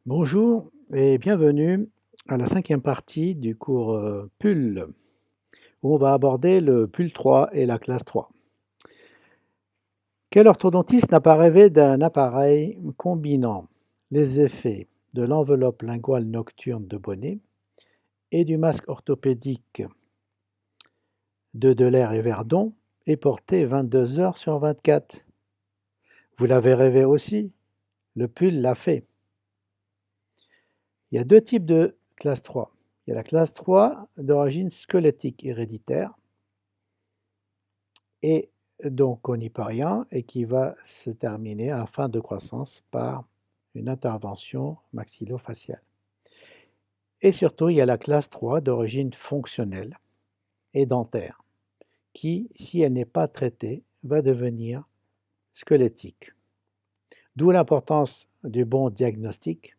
Bonjour et bienvenue à la cinquième partie du cours PUL, où on va aborder le PUL 3 et la classe 3. Quel orthodontiste n'a pas rêvé d'un appareil combinant les effets de l'enveloppe linguale nocturne de Bonnet et du masque orthopédique de Delair et Verdon et porté 22 heures sur 24? Vous l'avez rêvé aussi? Le PUL l'a fait. Il y a deux types de classe 3. Il y a la classe 3 d'origine squelettique héréditaire et donc on n'y peut rien et qui va se terminer en fin de croissance par une intervention maxillofaciale. Et surtout, il y a la classe 3 d'origine fonctionnelle et dentaire qui, si elle n'est pas traitée, va devenir squelettique. D'où l'importance du bon diagnostic,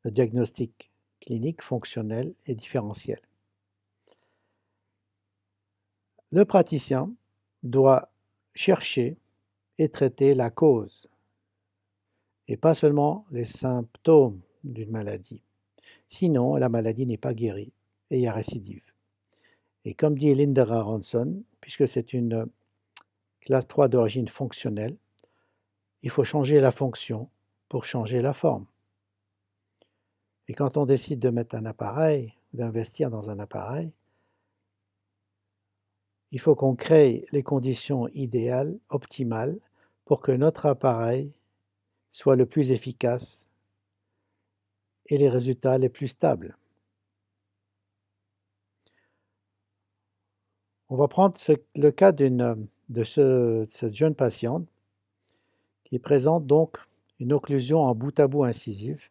le diagnostic clinique, fonctionnel et différentiel. Le praticien doit chercher et traiter la cause et pas seulement les symptômes d'une maladie. Sinon, la maladie n'est pas guérie et il y a récidive. Et comme dit Linda Aronson, puisque c'est une classe 3 d'origine fonctionnelle, il faut changer la fonction pour changer la forme. Et quand on décide de mettre un appareil, d'investir dans un appareil, il faut qu'on crée les conditions idéales, optimales, pour que notre appareil soit le plus efficace et les résultats les plus stables. On va prendre le cas de cette jeune patiente qui présente donc une occlusion en bout à bout incisive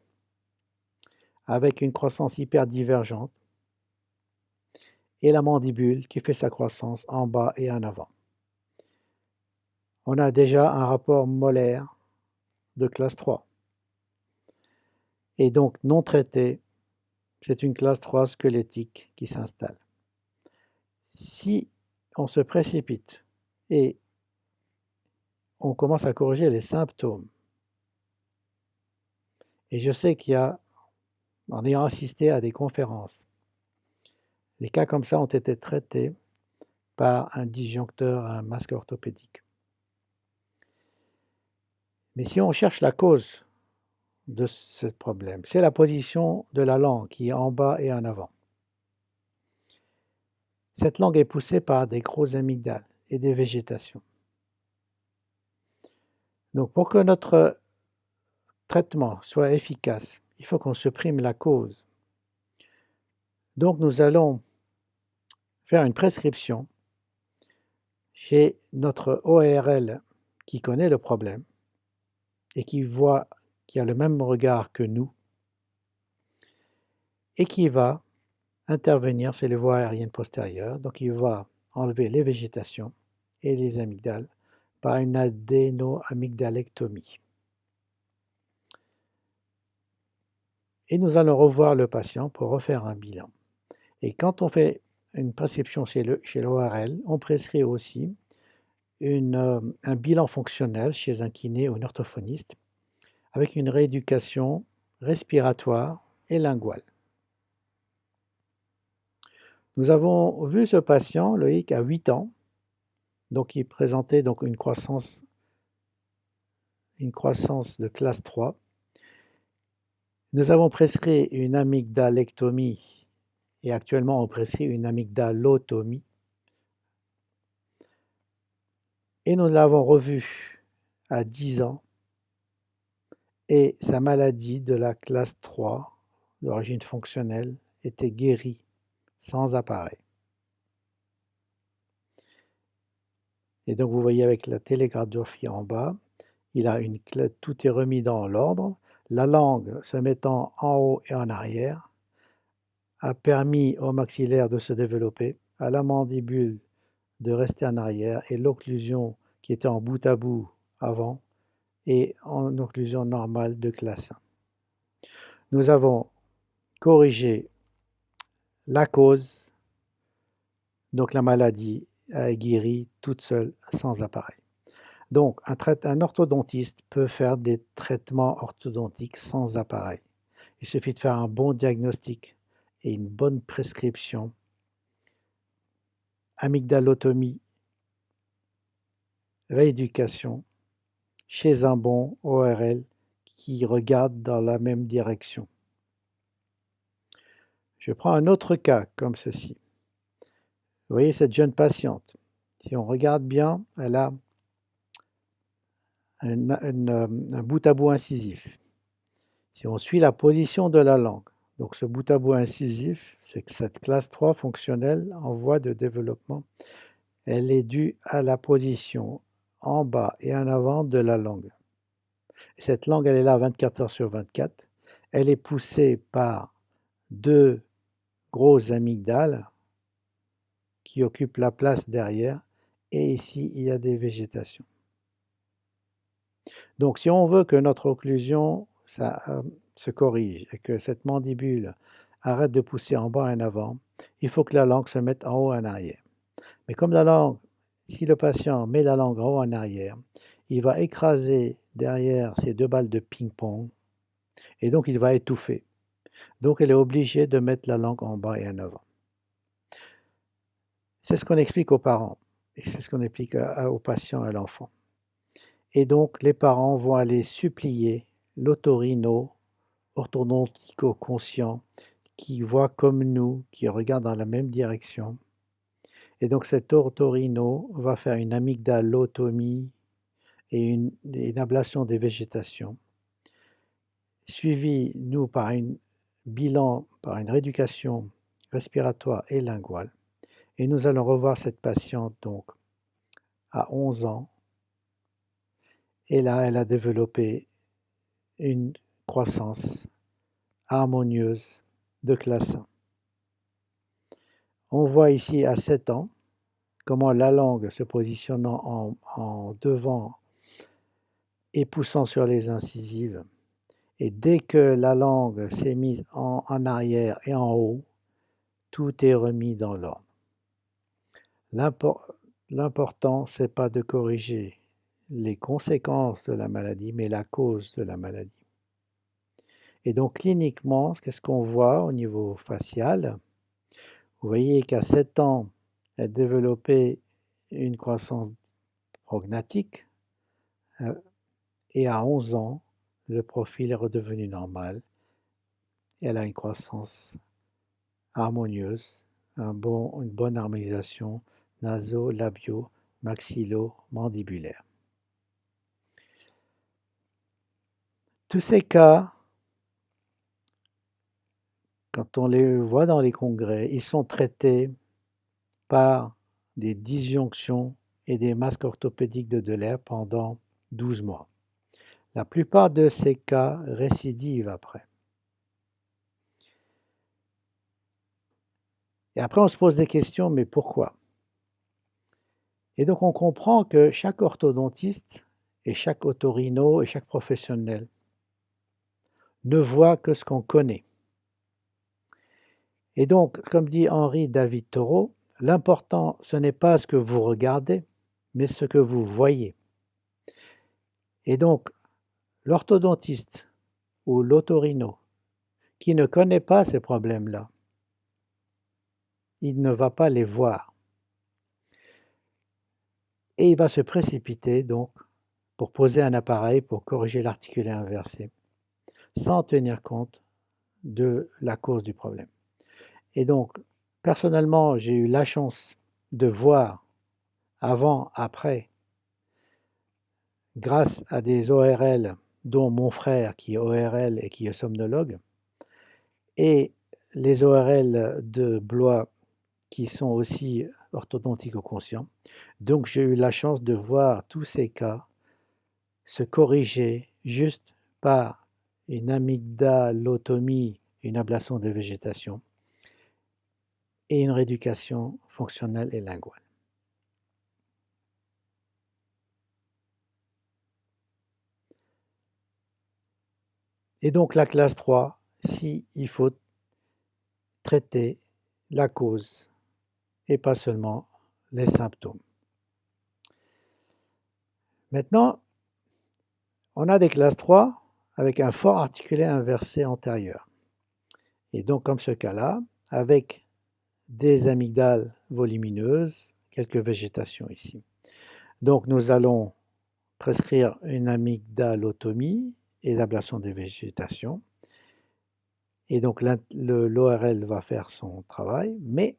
avec une croissance hyperdivergente et la mandibule qui fait sa croissance en bas et en avant. On a déjà un rapport molaire de classe 3 et donc non traité, c'est une classe 3 squelettique qui s'installe. Si on se précipite et on commence à corriger les symptômes, et je sais qu'il y a, en ayant assisté à des conférences, les cas comme ça ont été traités par un disjoncteur, un masque orthopédique. Mais si on cherche la cause de ce problème, c'est la position de la langue qui est en bas et en avant. Cette langue est poussée par des gros amygdales et des végétations. Donc pour que notre traitement soit efficace, il faut qu'on supprime la cause. Donc nous allons faire une prescription chez notre ORL qui connaît le problème et qui a le même regard que nous et qui va intervenir sur les voies aériennes postérieures. Donc il va enlever les végétations et les amygdales par une adéno-amygdalectomie. Et nous allons revoir le patient pour refaire un bilan. Et quand on fait une prescription chez l'ORL, on prescrit aussi un bilan fonctionnel chez un kiné ou un orthophoniste avec une rééducation respiratoire et linguale. Nous avons vu ce patient, Loïc, à 8 ans, donc il présentait donc une croissance de classe 3. Nous avons prescrit une amygdalectomie et actuellement on prescrit une amygdalotomie. Et nous l'avons revu à 10 ans et sa maladie de la classe 3 d'origine fonctionnelle était guérie sans appareil. Et donc vous voyez avec la télégraphie en bas, tout est remis dans l'ordre. La langue se mettant en haut et en arrière a permis au maxillaire de se développer, à la mandibule de rester en arrière et l'occlusion qui était en bout à bout avant et en occlusion normale de classe 1. Nous avons corrigé la cause, donc la maladie a guéri toute seule sans appareil. Donc un orthodontiste peut faire des traitements orthodontiques sans appareil. Il suffit de faire un bon diagnostic et une bonne prescription. Amygdalotomie, rééducation, chez un bon ORL qui regarde dans la même direction. Je prends un autre cas comme ceci. Vous voyez cette jeune patiente. Si on regarde bien, elle a un bout à bout incisif. Si on suit la position de la langue, donc ce bout à bout incisif, c'est que cette classe 3 fonctionnelle en voie de développement, elle est due à la position en bas et en avant de la langue. Cette langue, elle est là 24 heures sur 24. Elle est poussée par deux grosses amygdales qui occupent la place derrière. Et ici, il y a des végétations. Donc, si on veut que notre occlusion se corrige et que cette mandibule arrête de pousser en bas et en avant, il faut que la langue se mette en haut et en arrière. Mais comme la langue, si le patient met la langue en haut et en arrière, il va écraser derrière ces deux balles de ping-pong et donc il va étouffer. Donc elle est obligée de mettre la langue en bas et en avant. C'est ce qu'on explique aux parents et c'est ce qu'on explique aux patients et à l'enfant. Et donc les parents vont aller supplier l'otorino orthodontico-conscient qui voit comme nous, qui regarde dans la même direction. Et donc cet otorino va faire une amygdalotomie et une ablation des végétations, suivi, nous, par un bilan, par une rééducation respiratoire et linguale. Et nous allons revoir cette patiente donc à 11 ans. Et là, elle a développé une croissance harmonieuse de classe 1. On voit ici à 7 ans comment la langue se positionnant en devant et poussant sur les incisives. Et dès que la langue s'est mise en arrière et en haut, tout est remis dans l'ordre. L'important, ce n'est pas de corriger les conséquences de la maladie, mais la cause de la maladie. Et donc cliniquement, qu'est-ce qu'on voit au niveau facial? Vous voyez qu'à 7 ans, elle développait une croissance prognatique et à 11 ans, le profil est redevenu normal. Elle a une croissance harmonieuse, une bonne harmonisation naso-labio-maxillo-mandibulaire. Tous ces cas, quand on les voit dans les congrès, ils sont traités par des disjonctions et des masques orthopédiques de Delair pendant 12 mois. La plupart de ces cas récidivent après. Et après, on se pose des questions, mais pourquoi? Et donc, on comprend que chaque orthodontiste et chaque otorino et chaque professionnel ne voit que ce qu'on connaît. Et donc, comme dit Henri David Thoreau, l'important, ce n'est pas ce que vous regardez, mais ce que vous voyez. Et donc, l'orthodontiste ou l'otorino qui ne connaît pas ces problèmes-là, il ne va pas les voir. Et il va se précipiter donc pour poser un appareil pour corriger l'articulé inversé, sans tenir compte de la cause du problème. Et donc, personnellement, j'ai eu la chance de voir avant, après, grâce à des ORL, dont mon frère qui est ORL et qui est somnologue, et les ORL de Blois qui sont aussi orthodontico-conscients. Donc j'ai eu la chance de voir tous ces cas se corriger juste par une amygdalotomie, une ablation de végétation et une rééducation fonctionnelle et linguale. Et donc la classe 3, si il faut traiter la cause et pas seulement les symptômes. Maintenant, on a des classes 3 avec un fort articulé inversé antérieur. Et donc, comme ce cas-là, avec des amygdales volumineuses, quelques végétations ici. Donc, nous allons prescrire une amygdalotomie et l'ablation des végétations. Et donc, l'ORL va faire son travail, mais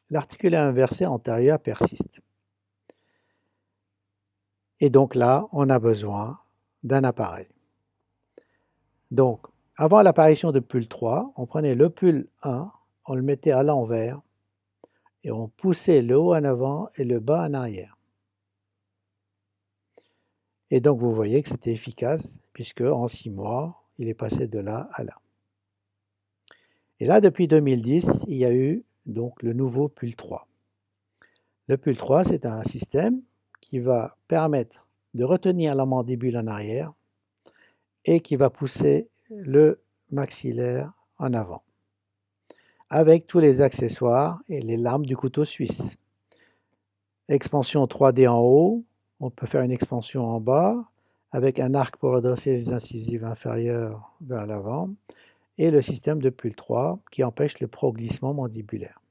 l'articulé inversé antérieur persiste. Et donc là, on a besoin d'un appareil. Donc, avant l'apparition de PUL 3, on prenait le PUL 1, on le mettait à l'envers et on poussait le haut en avant et le bas en arrière. Et donc, vous voyez que c'était efficace puisque en 6 mois, il est passé de là à là. Et là, depuis 2010, il y a eu donc le nouveau PUL 3. Le PUL 3, c'est un système qui va permettre de retenir la mandibule en arrière et qui va pousser le maxillaire en avant, avec tous les accessoires et les lames du couteau suisse. Expansion 3D en haut, on peut faire une expansion en bas, avec un arc pour redresser les incisives inférieures vers l'avant, et le système de PUL 3 qui empêche le proglissement mandibulaire.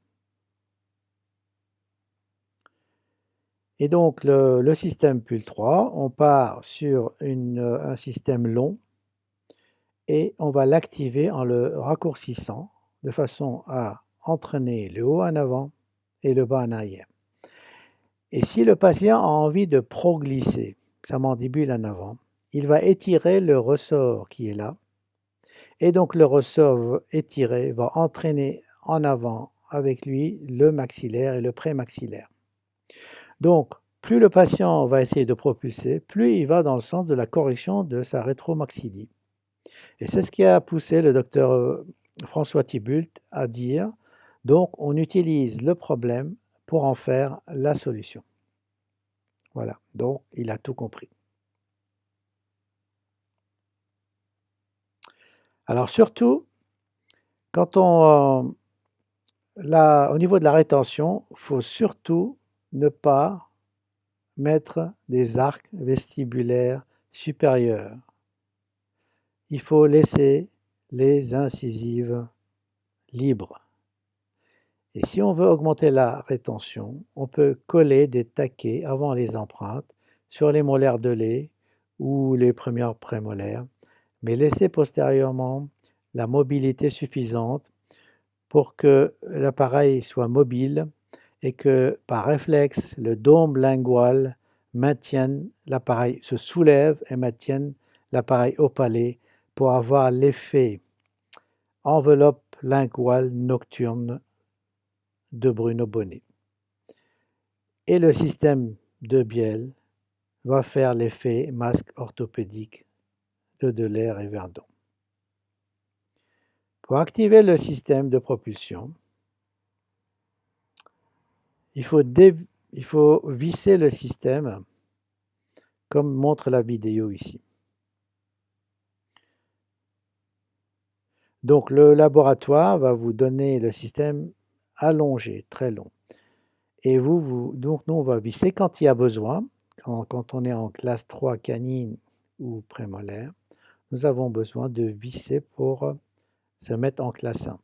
Et donc le système PUL 3, on part sur un système long et on va l'activer en le raccourcissant de façon à entraîner le haut en avant et le bas en arrière. Et si le patient a envie de progrisser sa mandibule en avant, il va étirer le ressort qui est là. Et donc le ressort étiré va entraîner en avant avec lui le maxillaire et le prémaxillaire. Donc, plus le patient va essayer de propulser, plus il va dans le sens de la correction de sa rétromaxille. Et c'est ce qui a poussé le docteur François Thibault à dire, donc on utilise le problème pour en faire la solution. Voilà, donc il a tout compris. Alors surtout, quand au niveau de la rétention, il faut surtout ne pas mettre des arcs vestibulaires supérieurs. Il faut laisser les incisives libres. Et si on veut augmenter la rétention, on peut coller des taquets avant les empreintes sur les molaires de lait ou les premières prémolaires, mais laisser postérieurement la mobilité suffisante pour que l'appareil soit mobile et que par réflexe, le dôme lingual maintienne l'appareil, se soulève et maintienne l'appareil au palais pour avoir l'effet enveloppe linguale nocturne de Bruno Bonnet. Et le système de Biel va faire l'effet masque orthopédique de Delair et Verdon. Pour activer le système de propulsion, il faut visser le système comme montre la vidéo ici. Donc le laboratoire va vous donner le système allongé, très long. Et donc nous on va visser quand il y a besoin, quand on est en classe 3 canine ou prémolaire, nous avons besoin de visser pour se mettre en classe 1.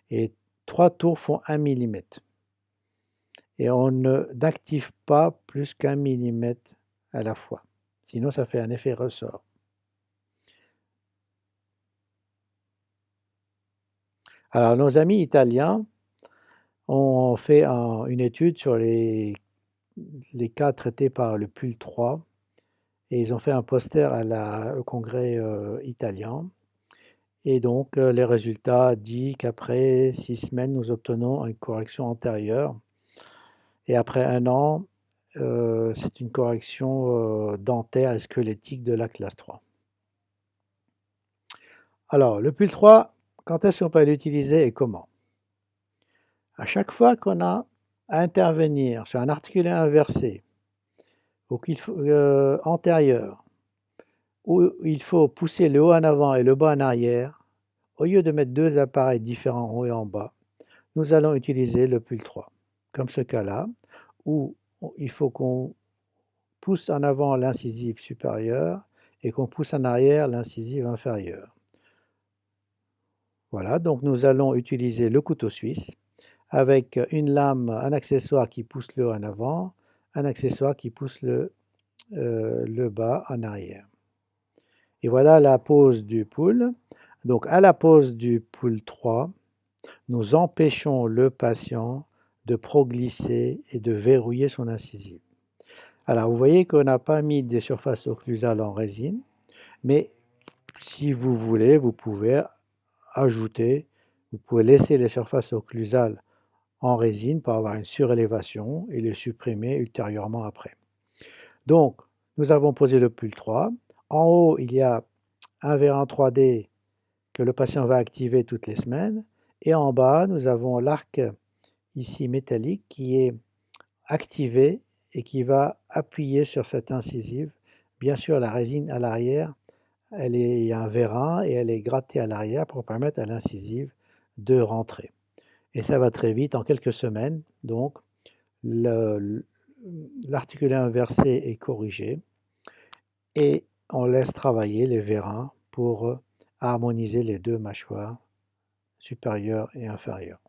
Et 3 tours font 1 mm. Et on n'active pas plus qu'1 mm à la fois. Sinon, ça fait un effet ressort. Alors, nos amis italiens ont fait une étude sur les cas traités par le PUL 3 et ils ont fait un poster au congrès italien. Et donc, les résultats disent qu'après 6 semaines, nous obtenons une correction antérieure. Et après 1 an, c'est une correction dentaire et squelettique de la classe 3. Alors, le PUL 3, quand est-ce qu'on peut l'utiliser et comment? À chaque fois qu'on a à intervenir sur un articulé inversé ou antérieur, où il faut pousser le haut en avant et le bas en arrière, au lieu de mettre 2 appareils différents en haut et en bas, nous allons utiliser le PUL 3. Comme ce cas-là, où il faut qu'on pousse en avant l'incisive supérieure et qu'on pousse en arrière l'incisive inférieure. Voilà, donc nous allons utiliser le couteau suisse avec une lame, un accessoire qui pousse le haut en avant, un accessoire qui pousse le bas en arrière. Et voilà la pose du pull. Donc à la pose du pull 3, nous empêchons le patient de progresser et de verrouiller son incisive. Alors vous voyez qu'on n'a pas mis des surfaces occlusales en résine, mais si vous voulez, vous pouvez ajouter, vous pouvez laisser les surfaces occlusales en résine pour avoir une surélévation et les supprimer ultérieurement après. Donc, nous avons posé le pull 3. En haut, il y a un vérin 3D que le patient va activer toutes les semaines. Et en bas, nous avons l'arc ici métallique qui est activé et qui va appuyer sur cette incisive. Bien sûr, la résine à l'arrière, il y a un vérin et elle est grattée à l'arrière pour permettre à l'incisive de rentrer. Et ça va très vite, en quelques semaines. Donc, l'articulé inversé est corrigé et on laisse travailler les vérins pour harmoniser les deux mâchoires supérieure et inférieure.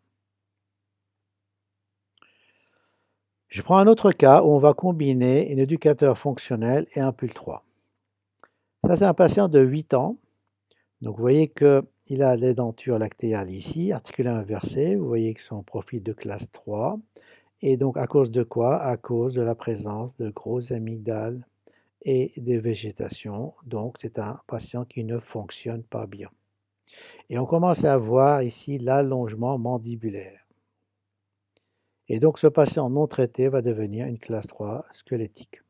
Je prends un autre cas où on va combiner un éducateur fonctionnel et un pull 3. Ça, c'est un patient de 8 ans. Donc, vous voyez qu'il a les dentures lactéales ici, articulé inversé. Vous voyez que son profil de classe 3. Et donc, à cause de quoi? À cause de la présence de grosses amygdales et des végétations. Donc, c'est un patient qui ne fonctionne pas bien. Et on commence à voir ici l'allongement mandibulaire. Et donc, ce patient non traité va devenir une classe 3 squelettique.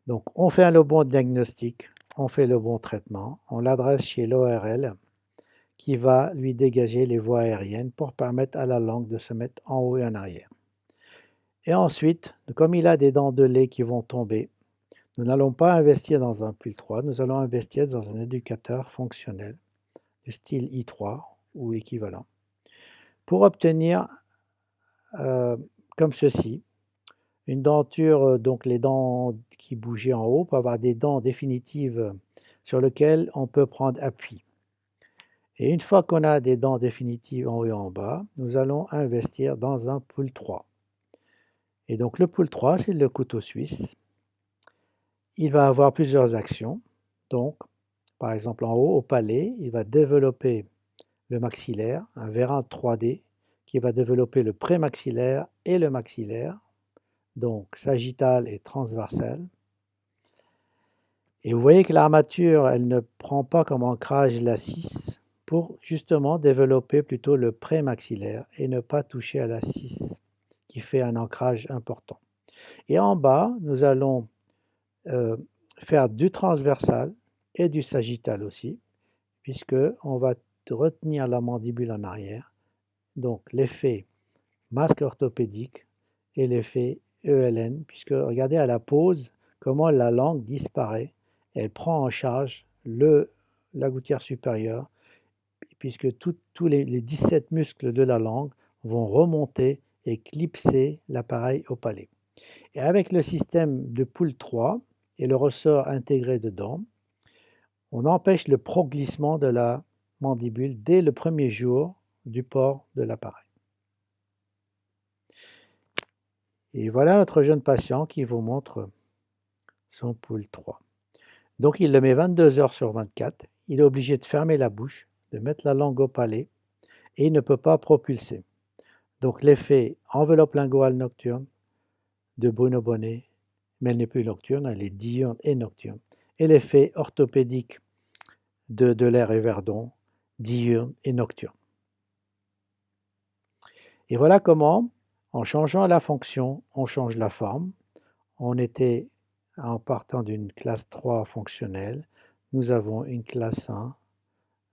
Donc, on fait le bon diagnostic, on fait le bon traitement, on l'adresse chez l'ORL qui va lui dégager les voies aériennes pour permettre à la langue de se mettre en haut et en arrière. Et ensuite, comme il a des dents de lait qui vont tomber, nous n'allons pas investir dans un pull 3, nous allons investir dans un éducateur fonctionnel de style I3 ou équivalent pour obtenir comme ceci, une denture, donc les dents qui bougeaient en haut, pour avoir des dents définitives sur lesquelles on peut prendre appui. Et une fois qu'on a des dents définitives en haut et en bas, nous allons investir dans un pull 3. Et donc le pull 3, c'est le couteau suisse. Il va avoir plusieurs actions. Donc, par exemple, en haut, au palais, il va développer le maxillaire, un vérin 3D qui va développer le prémaxillaire et le maxillaire, donc sagittal et transversal. Et vous voyez que l'armature, elle ne prend pas comme ancrage la 6 pour justement développer plutôt le prémaxillaire et ne pas toucher à la 6 qui fait un ancrage important. Et en bas, nous allons faire du transversal et du sagittal aussi, puisque on va retenir la mandibule en arrière. Donc l'effet masque orthopédique et l'effet ELN, puisque regardez à la pose comment la langue disparaît. Elle prend en charge la gouttière supérieure, puisque tous les 17 muscles de la langue vont remonter et clipser l'appareil au palais. Et avec le système de pull 3 et le ressort intégré dedans, on empêche le proglissement de la mandibule dès le premier jour du port de l'appareil. Et voilà notre jeune patient qui vous montre son pull 3. Donc il le met 22 heures sur 24. Il est obligé de fermer la bouche, de mettre la langue au palais et il ne peut pas propulser. Donc l'effet enveloppe linguale nocturne de Bruno Bonnet, mais elle n'est plus nocturne, elle est diurne et nocturne. Et l'effet orthopédique de Delair et Verdon, diurne et nocturne. Et voilà comment, en changeant la fonction, on change la forme. On était en partant d'une classe 3 fonctionnelle, nous avons une classe 1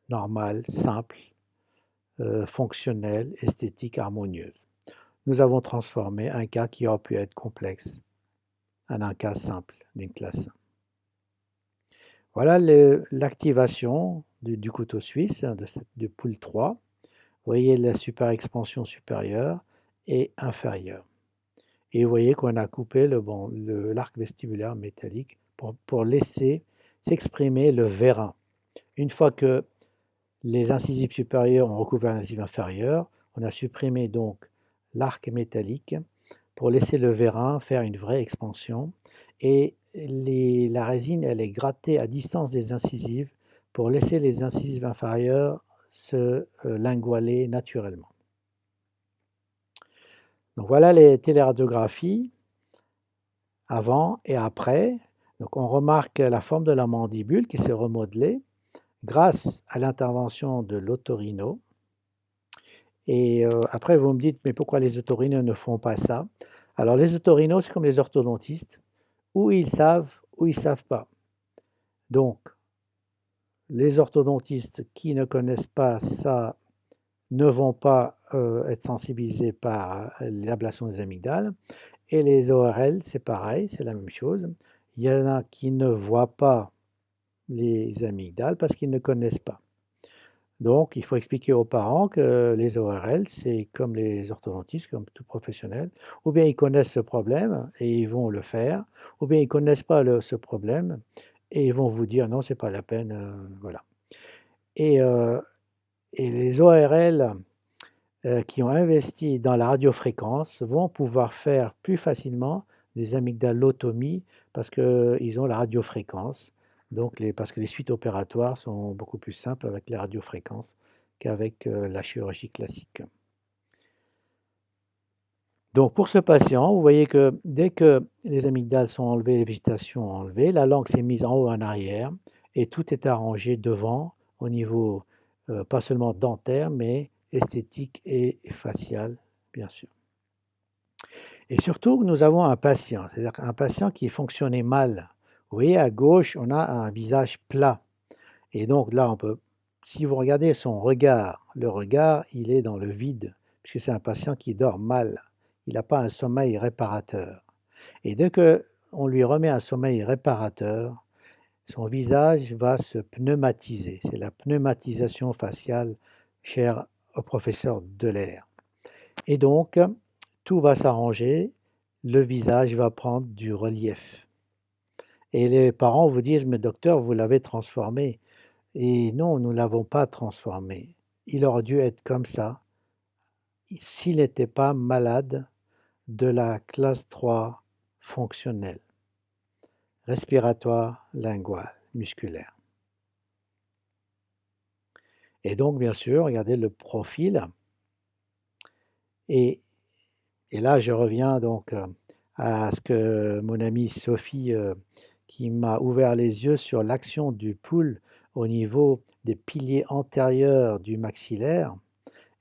normale, simple, fonctionnelle, esthétique, harmonieuse. Nous avons transformé un cas qui aurait pu être complexe en un cas simple d'une classe 1. Voilà l'activation du couteau suisse, du pull 3. Vous voyez la super expansion supérieure et inférieure. Et vous voyez qu'on a coupé l'arc vestibulaire métallique pour laisser s'exprimer le vérin. Une fois que Les incisives supérieures ont recouvert l'incisive inférieure. On a supprimé donc l'arc métallique pour laisser le vérin faire une vraie expansion. Et la résine, elle est grattée à distance des incisives pour laisser les incisives inférieures se lingualer naturellement. Donc voilà les téléradiographies avant et après. Donc on remarque la forme de la mandibule qui s'est remodelée grâce à l'intervention de l'otorino. Et après, vous me dites, mais pourquoi les otorinos ne font pas ça? Alors les otorinos, c'est comme les orthodontistes, ou ils savent pas. Donc, les orthodontistes qui ne connaissent pas ça ne vont pas être sensibilisés par l'ablation des amygdales. Et les ORL, c'est pareil, c'est la même chose. Il y en a qui ne voient pas les amygdales parce qu'ils ne connaissent pas. Donc, il faut expliquer aux parents que les ORL, c'est comme les orthodontistes, comme tout professionnel. Ou bien ils connaissent ce problème et ils vont le faire, ou bien ils ne connaissent pas ce problème et ils vont vous dire non, c'est pas la peine, voilà. Et, euh, et les ORL qui ont investi dans la radiofréquence vont pouvoir faire plus facilement des amygdalotomies parce qu'ils ont la radiofréquence. Donc parce que les suites opératoires sont beaucoup plus simples avec les radiofréquences qu'avec la chirurgie classique. Donc pour ce patient, vous voyez que dès que les amygdales sont enlevées, les végétations enlevées, la langue s'est mise en haut et en arrière et tout est arrangé devant au niveau pas seulement dentaire mais esthétique et facial, bien sûr. Et surtout, nous avons un patient, c'est-à-dire un patient qui fonctionnait mal. Vous voyez, à gauche, on a un visage plat. Et donc là, on peut, si vous regardez son regard, le regard, il est dans le vide, puisque c'est un patient qui dort mal. Il n'a pas un sommeil réparateur. Et dès que on lui remet un sommeil réparateur, son visage va se pneumatiser. C'est la pneumatisation faciale chère au professeur Delair. Et donc, tout va s'arranger, le visage va prendre du relief. Et les parents vous disent, mais docteur, vous l'avez transformé. Et non, nous ne l'avons pas transformé. Il aurait dû être comme ça s'il n'était pas malade de la classe 3 fonctionnelle, respiratoire, linguale, musculaire. Et donc, bien sûr, regardez le profil. Et, et là, je reviens donc à ce que mon amie Sophie, qui m'a ouvert les yeux sur l'action du pouls au niveau des piliers antérieurs du maxillaire.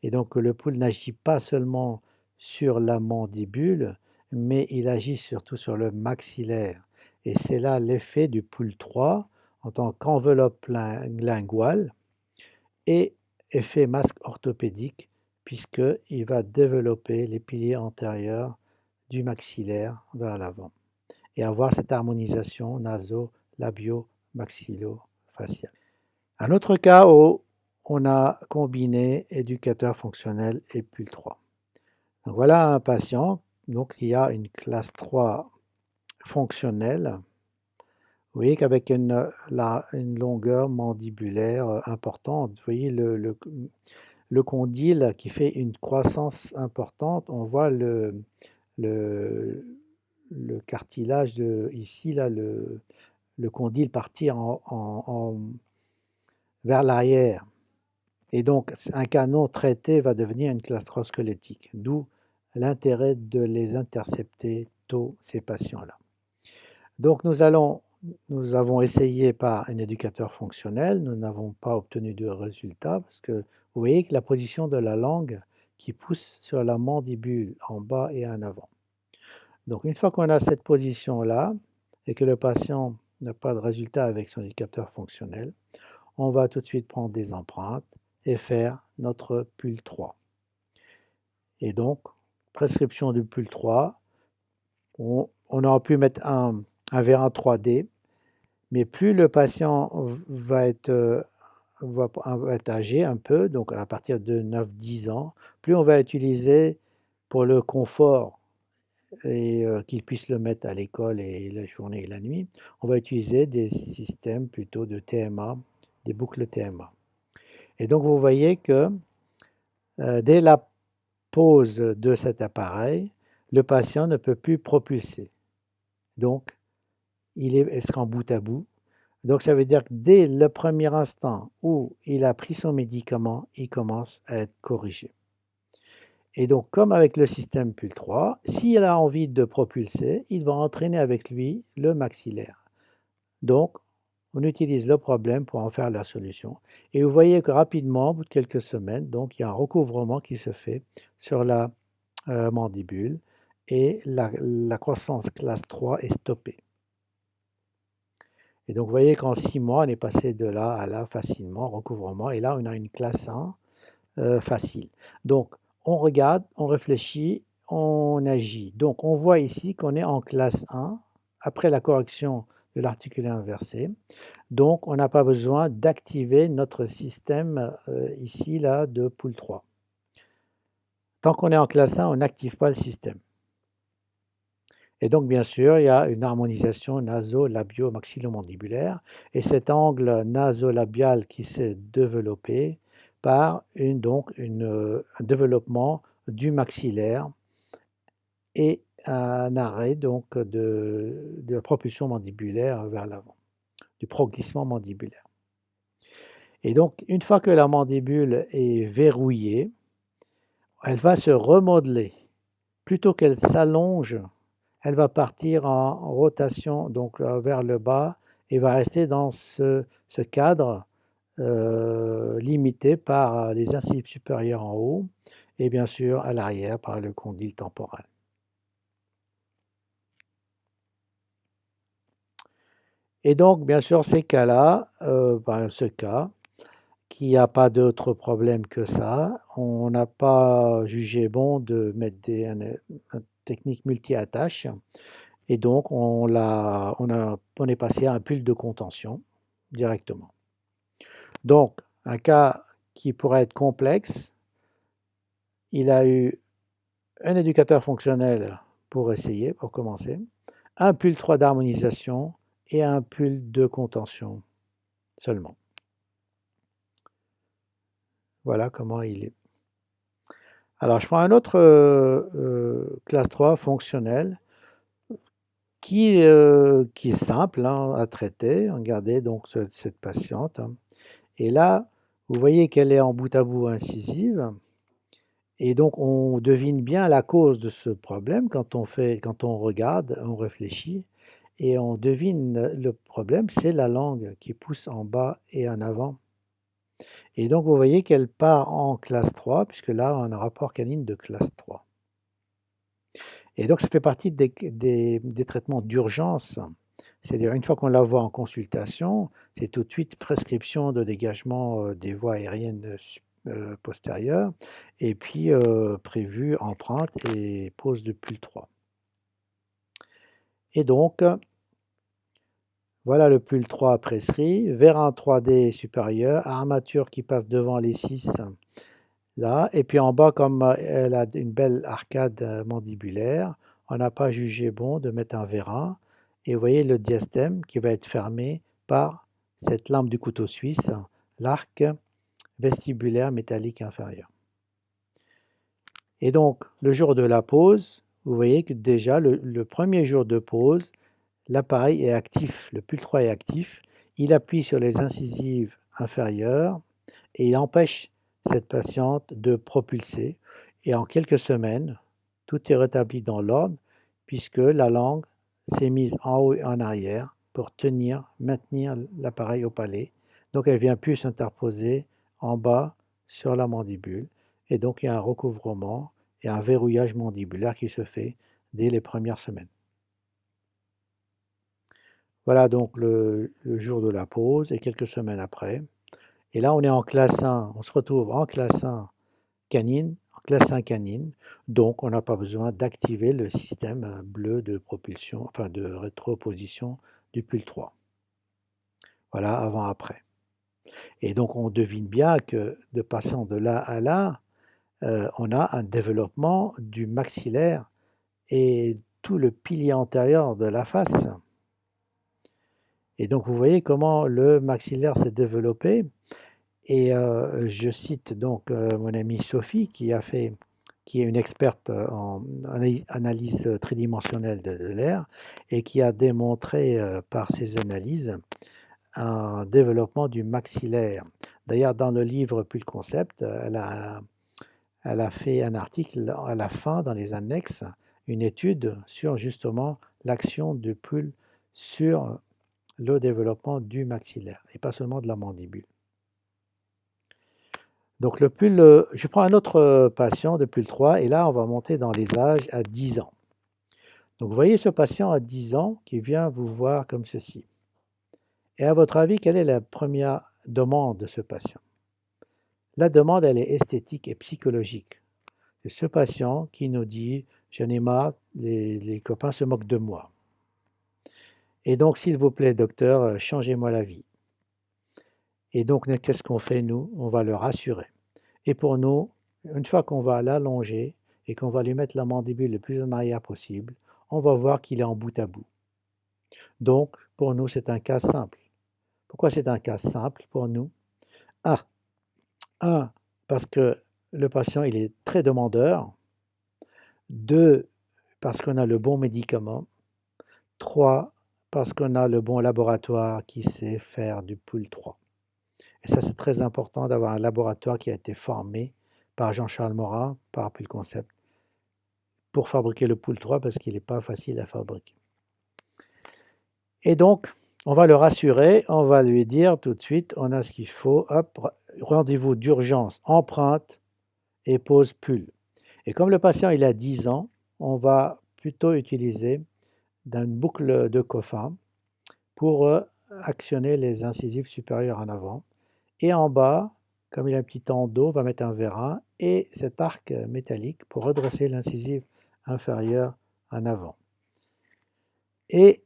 Et donc le pouls n'agit pas seulement sur la mandibule, mais il agit surtout sur le maxillaire. Et c'est là l'effet du pouls 3 en tant qu'enveloppe linguale et effet masque orthopédique, puisqu'il va développer les piliers antérieurs du maxillaire vers l'avant et avoir cette harmonisation naso-labio-maxillo-faciale. Un autre cas où on a combiné éducateur fonctionnel et PUL 3. Donc voilà un patient donc, qui a une classe 3 fonctionnelle. Vous voyez qu'avec une longueur mandibulaire importante, vous voyez le condyle qui fait une croissance importante, on voit le, le cartilage ici, là, le condyle partir vers l'arrière. Et donc, un canon traité va devenir une classe 3 squelettique, d'où l'intérêt de les intercepter tôt, ces patients-là. Donc, nous avons essayé par un éducateur fonctionnel, nous n'avons pas obtenu de résultat parce que vous voyez que la position de la langue qui pousse sur la mandibule en bas et en avant. Donc, une fois qu'on a cette position-là et que le patient n'a pas de résultat avec son éducateur fonctionnel, on va tout de suite prendre des empreintes et faire notre PUL 3. Et donc, prescription du PUL 3, on aurait pu mettre un vérin 3D, mais plus le patient va être âgé un peu, donc à partir de 9-10 ans, plus on va utiliser pour le confort et qu'il puisse le mettre à l'école et la journée et la nuit, on va utiliser des systèmes plutôt de TMA, des boucles TMA. Et donc vous voyez que dès la pose de cet appareil, le patient ne peut plus propulser. Donc il sera en bout à bout. Donc ça veut dire que dès le premier instant où il a pris son médicament, il commence à être corrigé. Et donc comme avec le système PUL3, s'il a envie de propulser, il va entraîner avec lui le maxillaire. Donc on utilise le problème pour en faire la solution. Et vous voyez que rapidement, au bout de quelques semaines, donc il y a un recouvrement qui se fait sur la mandibule et la croissance classe 3 est stoppée. Et donc vous voyez qu'en 6 mois, on est passé de là à là facilement, recouvrement, et là on a une classe 1 facile. Donc on regarde, on réfléchit, on agit. Donc on voit ici qu'on est en classe 1 après la correction de l'articulé inversé. Donc on n'a pas besoin d'activer notre système ici là de pool 3. Tant qu'on est en classe 1, on n'active pas le système. Et donc, bien sûr, il y a une harmonisation naso-labio-maxillomandibulaire et cet angle nasolabial qui s'est développé par un développement du maxillaire et un arrêt donc de la propulsion mandibulaire vers l'avant, du progrissement mandibulaire. Et donc, une fois que la mandibule est verrouillée, elle va se remodeler. Plutôt qu'elle s'allonge, elle va partir en rotation donc vers le bas et va rester dans ce cadre limité par les incisives supérieures en haut et bien sûr à l'arrière par le condyle temporal. Et donc bien sûr ces cas-là, ce cas qui n'a pas d'autre problème que ça, on n'a pas jugé bon de mettre une technique multi-attache. Et donc, on est passé à un pull de contention directement. Donc, un cas qui pourrait être complexe, il a eu un éducateur fonctionnel pour essayer, pour commencer, un pull 3 d'harmonisation et un pull de contention seulement. Voilà comment il est. Alors, je prends un autre classe 3 fonctionnel qui est simple à traiter. Regardez donc cette patiente. Et là, vous voyez qu'elle est en bout à bout incisive. Et donc, on devine bien la cause de ce problème quand on regarde, on réfléchit. Et on devine le problème, c'est la langue qui pousse en bas et en avant. Et donc, vous voyez qu'elle part en classe 3, puisque là, on a un rapport canine de classe 3. Et donc, ça fait partie des traitements d'urgence. C'est-à-dire, une fois qu'on la voit en consultation, c'est tout de suite prescription de dégagement des voies aériennes postérieures, et puis prévu empreinte et pose de pull 3. Et donc, voilà le pull 3 prescrit, vérin 3D supérieur, armature qui passe devant les 6, là, et puis en bas, comme elle a une belle arcade mandibulaire, on n'a pas jugé bon de mettre un vérin, et vous voyez le diastème qui va être fermé par cette lame du couteau suisse, l'arc vestibulaire métallique inférieur. Et donc, le jour de la pause, vous voyez que déjà, le premier jour de pause, l'appareil est actif, le pull 3 est actif, il appuie sur les incisives inférieures et il empêche cette patiente de propulser. Et en quelques semaines, tout est rétabli dans l'ordre puisque la langue s'est mise en haut et en arrière pour maintenir l'appareil au palais. Donc elle ne vient plus s'interposer en bas sur la mandibule. Et donc il y a un recouvrement et un verrouillage mandibulaire qui se fait dès les premières semaines. Voilà donc le jour de la pause et quelques semaines après. Et là, on est en classe 1, on se retrouve en classe 1 canine, en classe 1 canine, donc on n'a pas besoin d'activer le système bleu de propulsion, enfin de rétroposition du pull 3. Voilà, avant-après. Et donc on devine bien que de passant de là à là, on a un développement du maxillaire et tout le pilier antérieur de la face. Et donc vous voyez comment le maxillaire s'est développé. Et je cite donc mon amie Sophie qui est une experte en analyse tridimensionnelle de l'air et qui a démontré par ses analyses un développement du maxillaire. D'ailleurs, dans le livre Puis le concept, elle a fait un article à la fin, dans les annexes, une étude sur justement l'action du pull sur le développement du maxillaire et pas seulement de la mandibule. Donc le pull, je prends un autre patient de pull 3 et là on va monter dans les âges à 10 ans. Donc vous voyez ce patient à 10 ans qui vient vous voir comme ceci. Et à votre avis, quelle est la première demande de ce patient? La demande, elle est esthétique et psychologique. C'est ce patient qui nous dit, j'en ai marre, les copains se moquent de moi. Et donc, s'il vous plaît, docteur, changez-moi la vie. Et donc, qu'est-ce qu'on fait, nous? On va le rassurer. Et pour nous, une fois qu'on va l'allonger et qu'on va lui mettre la mandibule le plus en arrière possible, on va voir qu'il est en bout à bout. Donc, pour nous, c'est un cas simple. Pourquoi c'est un cas simple pour nous? Ah, un, parce que le patient, il est très demandeur. Deux, parce qu'on a le bon médicament. Trois, parce qu'on a le bon laboratoire qui sait faire du pool 3. Et ça, c'est très important d'avoir un laboratoire qui a été formé par Jean-Charles Morin, par Pull Concept, pour fabriquer le pool 3 parce qu'il n'est pas facile à fabriquer. Et donc, on va le rassurer, on va lui dire tout de suite, on a ce qu'il faut, hop, rendez-vous d'urgence, empreinte et pose pull. Et comme le patient il a 10 ans, on va plutôt utiliser une boucle de Coffin pour actionner les incisives supérieures en avant. Et en bas, comme il a un petit endo, on va mettre un vérin et cet arc métallique pour redresser l'incisive inférieure en avant. Et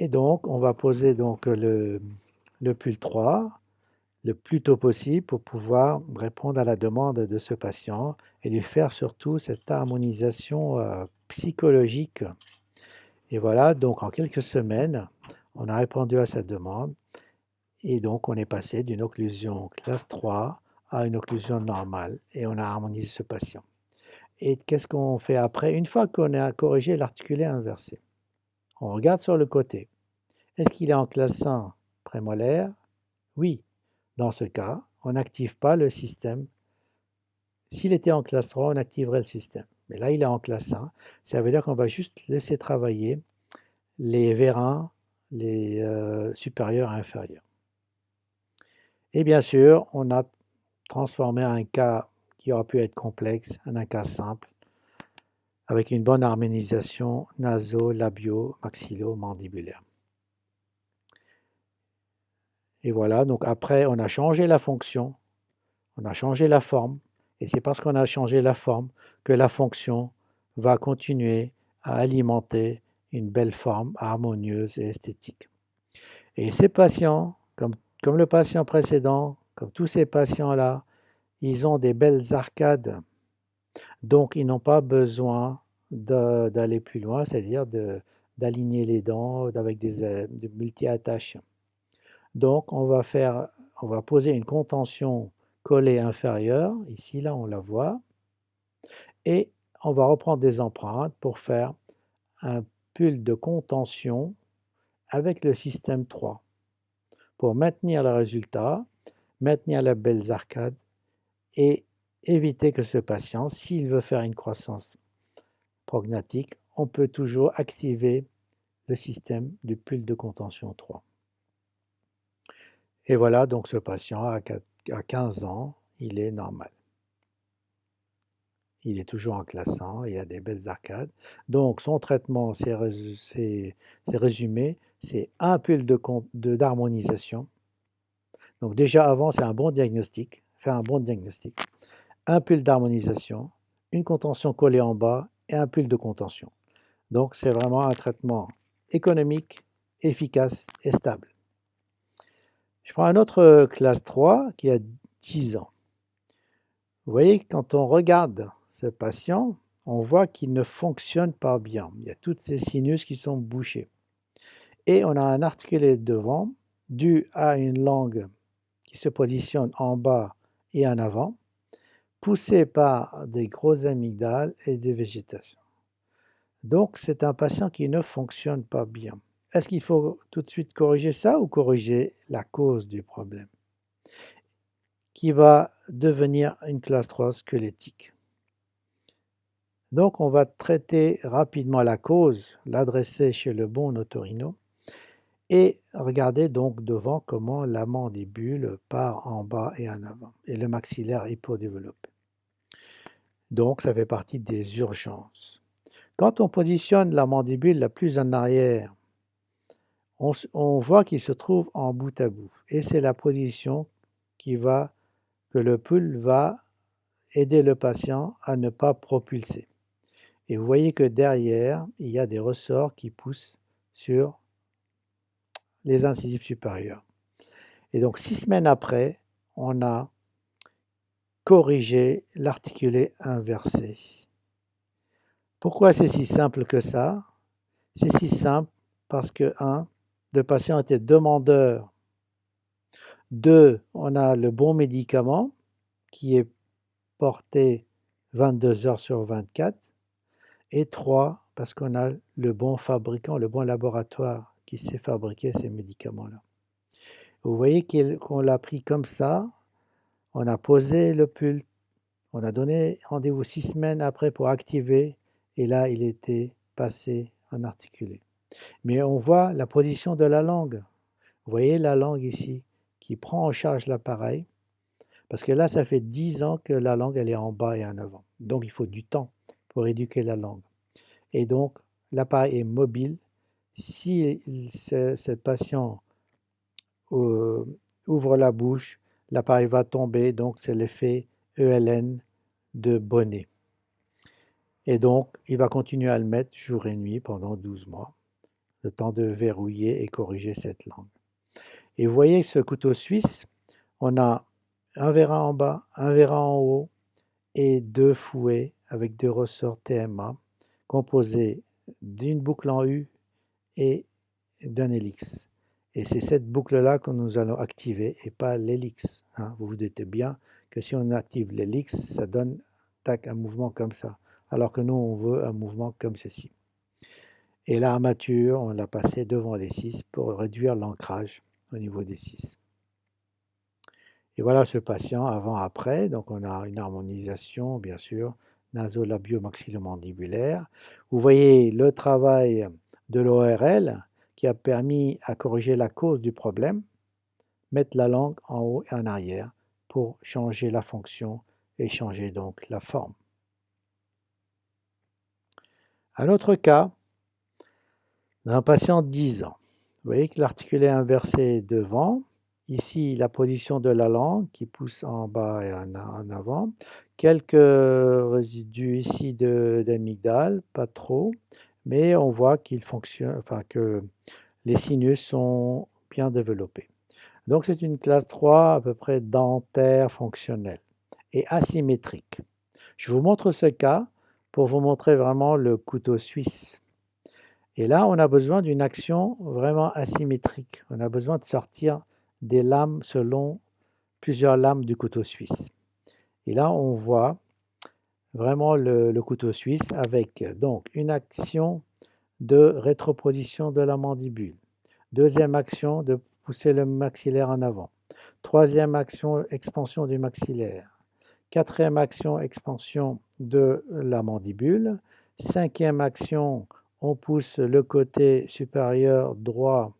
donc, on va poser donc le pull 3 le plus tôt possible pour pouvoir répondre à la demande de ce patient et lui faire surtout cette harmonisation psychologique. Et voilà, donc en quelques semaines, on a répondu à sa demande et donc on est passé d'une occlusion classe 3 à une occlusion normale et on a harmonisé ce patient. Et qu'est-ce qu'on fait après? Une fois qu'on a corrigé l'articulé inversé, on regarde sur le côté. Est-ce qu'il est en classe 1 prémolaire? Oui. Dans ce cas, on n'active pas le système. S'il était en classe 3, on activerait le système. Mais là, il est en classe 1. Ça veut dire qu'on va juste laisser travailler les vérins, les supérieurs et inférieurs. Et bien sûr, on a transformé un cas qui aurait pu être complexe en un cas simple, avec une bonne harmonisation naso-labio-maxillo-mandibulaire. Et voilà, donc après, on a changé la fonction, on a changé la forme, et c'est parce qu'on a changé la forme que la fonction va continuer à alimenter une belle forme harmonieuse et esthétique. Et ces patients, comme le patient précédent, comme tous ces patients-là, ils ont des belles arcades, donc ils n'ont pas besoin d'aller plus loin, c'est-à-dire d'aligner les dents avec des multi-attaches. Donc on va poser une contention collée inférieure, ici là on la voit, et on va reprendre des empreintes pour faire un pull de contention avec le système 3 pour maintenir le résultat, maintenir les belles arcades et éviter que ce patient, s'il veut faire une croissance prognatique, on peut toujours activer le système du pull de contention 3. Et voilà, donc ce patient à 15 ans, il est normal. Il est toujours en classe 1, il a des belles arcades. Donc son traitement, c'est résumé, c'est un pull d'harmonisation. Donc déjà avant, c'est un bon diagnostic, faire un bon diagnostic. Un pull d'harmonisation, une contention collée en bas et un pull de contention. Donc c'est vraiment un traitement économique, efficace et stable. Je prends un autre classe 3 qui a 10 ans. Vous voyez, quand on regarde ce patient, on voit qu'il ne fonctionne pas bien. Il y a toutes ces sinus qui sont bouchés. Et on a un articulé devant due à une langue qui se positionne en bas et en avant, poussée par des grosses amygdales et des végétations. Donc, c'est un patient qui ne fonctionne pas bien. Est-ce qu'il faut tout de suite corriger ça ou corriger la cause du problème, qui va devenir une classe 3 squelettique? Donc, on va traiter rapidement la cause, l'adresser chez le bon otorino et regarder donc devant comment la mandibule part en bas et en avant et le maxillaire hypodéveloppé. Donc, ça fait partie des urgences. Quand on positionne la mandibule la plus en arrière, on voit qu'il se trouve en bout à bout et c'est la position que le pull va aider le patient à ne pas propulser. Et vous voyez que derrière, il y a des ressorts qui poussent sur les incisives supérieures. Et donc 6 semaines après, on a corrigé l'articulé inversé. Pourquoi c'est si simple que ça? C'est si simple parce que 1, le patient était demandeur. 2, on a le bon médicament qui est porté 22 heures sur 24. Et 3, parce qu'on a le bon fabricant, le bon laboratoire qui sait fabriquer ces médicaments-là. Vous voyez qu'on l'a pris comme ça, on a posé le pull, on a donné rendez-vous 6 semaines après pour activer, et là, il était passé en articulé. Mais on voit la position de la langue. Vous voyez la langue ici, qui prend en charge l'appareil, parce que là, ça fait 10 ans que la langue, elle est en bas et en avant. Donc, il faut du temps pour éduquer la langue. Et donc, l'appareil est mobile. Si ce patient ouvre la bouche, l'appareil va tomber, donc c'est l'effet ELN de Bonnet. Et donc, il va continuer à le mettre jour et nuit pendant 12 mois, le temps de verrouiller et corriger cette langue. Et vous voyez ce couteau suisse, on a un vérin en bas, un vérin en haut et 2 fouets avec 2 ressorts TMA composés d'une boucle en U et d'un hélix. Et c'est cette boucle-là que nous allons activer et pas l'hélix. Hein. Vous vous doutez bien que si on active l'hélix, ça donne tac, un mouvement comme ça. Alors que nous, on veut un mouvement comme ceci. Et l'armature, on l'a passée devant les 6 pour réduire l'ancrage au niveau des 6. Et voilà ce patient avant-après. Donc on a une harmonisation, bien sûr, naso-labio-maxillomandibulaire. Vous voyez le travail de l'ORL qui a permis à corriger la cause du problème, mettre la langue en haut et en arrière pour changer la fonction et changer donc la forme. Un autre cas d'un patient de 10 ans. Vous voyez que l'articulé inversé est devant. Ici, la position de la langue qui pousse en bas et en avant. Quelques résidus ici d'amygdale, pas trop, mais on voit qu'il fonctionne, enfin que les sinus sont bien développés. Donc c'est une classe 3 à peu près dentaire fonctionnelle et asymétrique. Je vous montre ce cas pour vous montrer vraiment le couteau suisse. Et là, on a besoin d'une action vraiment asymétrique. On a besoin de sortir des lames selon plusieurs lames du couteau suisse. Et là, on voit vraiment le couteau suisse avec donc une action de rétroposition de la mandibule. Deuxième action, de pousser le maxillaire en avant. Troisième action, expansion du maxillaire. Quatrième action, expansion de la mandibule. Cinquième action, on pousse le côté supérieur droit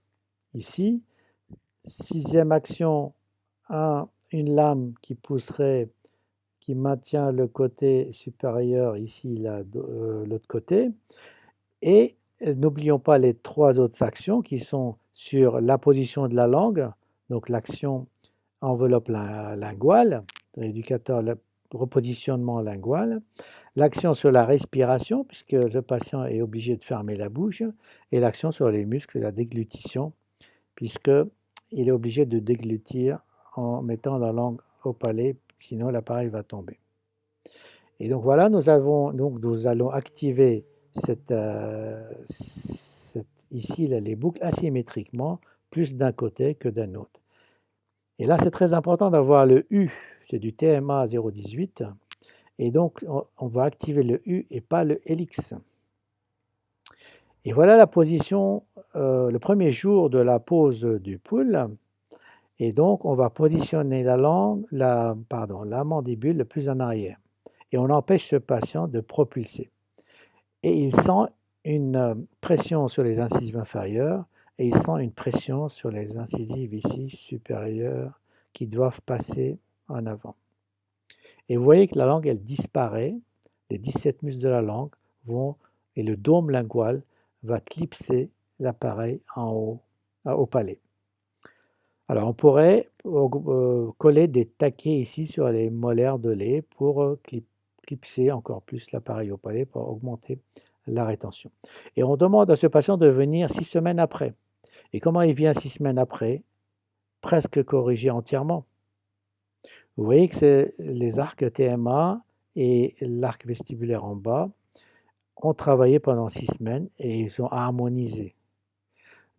ici. Sixième action, une lame qui pousserait, qui maintient le côté supérieur ici, l'autre côté. Et n'oublions pas les 3 autres actions qui sont sur la position de la langue, donc l'action enveloppe linguale, l'éducateur, le repositionnement lingual, l'action sur la respiration, puisque le patient est obligé de fermer la bouche, et l'action sur les muscles, la déglutition, puisqu'il est obligé de déglutir en mettant la langue au palais, sinon l'appareil va tomber. Et donc voilà, nous allons activer ici là, les boucles asymétriquement, plus d'un côté que d'un autre. Et là, c'est très important d'avoir le U, c'est du TMA 018, et donc on va activer le U et pas le LX. Et voilà la position, le premier jour de la pose du pool. Et donc, on va positionner la mandibule le plus en arrière. Et on empêche ce patient de propulser. Et il sent une pression sur les incisives inférieures et il sent une pression sur les incisives ici supérieures qui doivent passer en avant. Et vous voyez que la langue, elle disparaît. Les 17 muscles de la langue vont, et le dôme lingual va clipser l'appareil en haut, au palais. Alors, on pourrait coller des taquets ici sur les molaires de lait pour clipser encore plus l'appareil au palais pour augmenter la rétention. Et on demande à ce patient de venir 6 semaines après. Et comment il vient 6 semaines après? Presque corrigé entièrement. Vous voyez que c'est les arcs TMA et l'arc vestibulaire en bas ont travaillé pendant 6 semaines et ils sont harmonisés.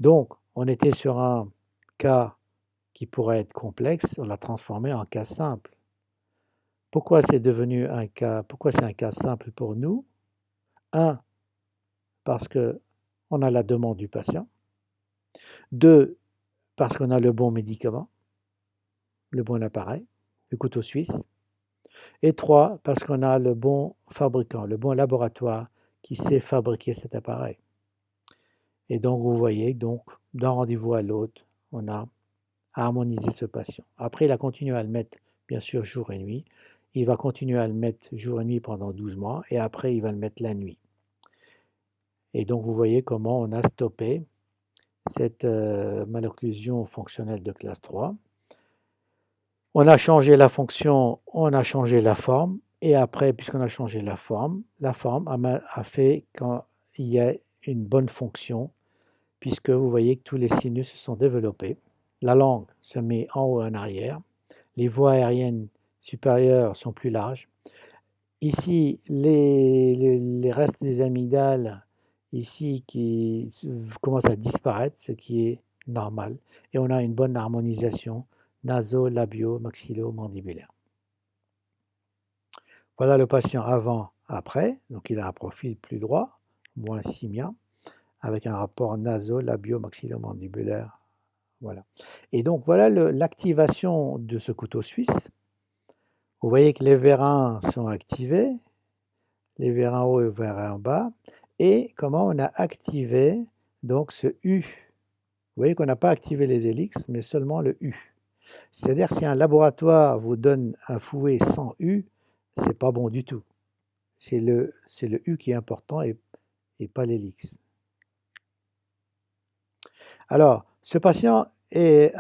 Donc, on était sur un cas qui pourrait être complexe, on l'a transformé en cas simple. Pourquoi c'est un cas simple pour nous? Un, parce qu'on a la demande du patient. Deux, parce qu'on a le bon médicament, le bon appareil, le couteau suisse. Et trois, parce qu'on a le bon fabricant, le bon laboratoire qui sait fabriquer cet appareil. Et donc, vous voyez, donc, d'un rendez-vous à l'autre, on a harmonisé ce patient. Après, il a continué à le mettre, bien sûr, jour et nuit. Il va continuer à le mettre jour et nuit pendant 12 mois, et après, il va le mettre la nuit. Et donc, vous voyez comment on a stoppé cette malocclusion fonctionnelle de classe 3. On a changé la fonction, on a changé la forme, et après, puisqu'on a changé la forme a fait qu'il y a une bonne fonction, puisque vous voyez que tous les sinus se sont développés. La langue se met en haut et en arrière. Les voies aériennes supérieures sont plus larges. Ici, les restes des amygdales, ici, qui commencent à disparaître, ce qui est normal. Et on a une bonne harmonisation naso-labio-maxillo-mandibulaire. Voilà le patient avant-après. Donc, il a un profil plus droit, moins simia, avec un rapport naso-labio-maxillo-mandibulaire. Voilà. Et donc, voilà l'activation de ce couteau suisse. Vous voyez que les vérins sont activés, les vérins haut et les vérins en bas, et comment on a activé donc ce U. Vous voyez qu'on n'a pas activé les hélix, mais seulement le U. C'est-à-dire si un laboratoire vous donne un fouet sans U, c'est pas bon du tout. C'est le U qui est important et pas l'hélix. Alors, ce patient est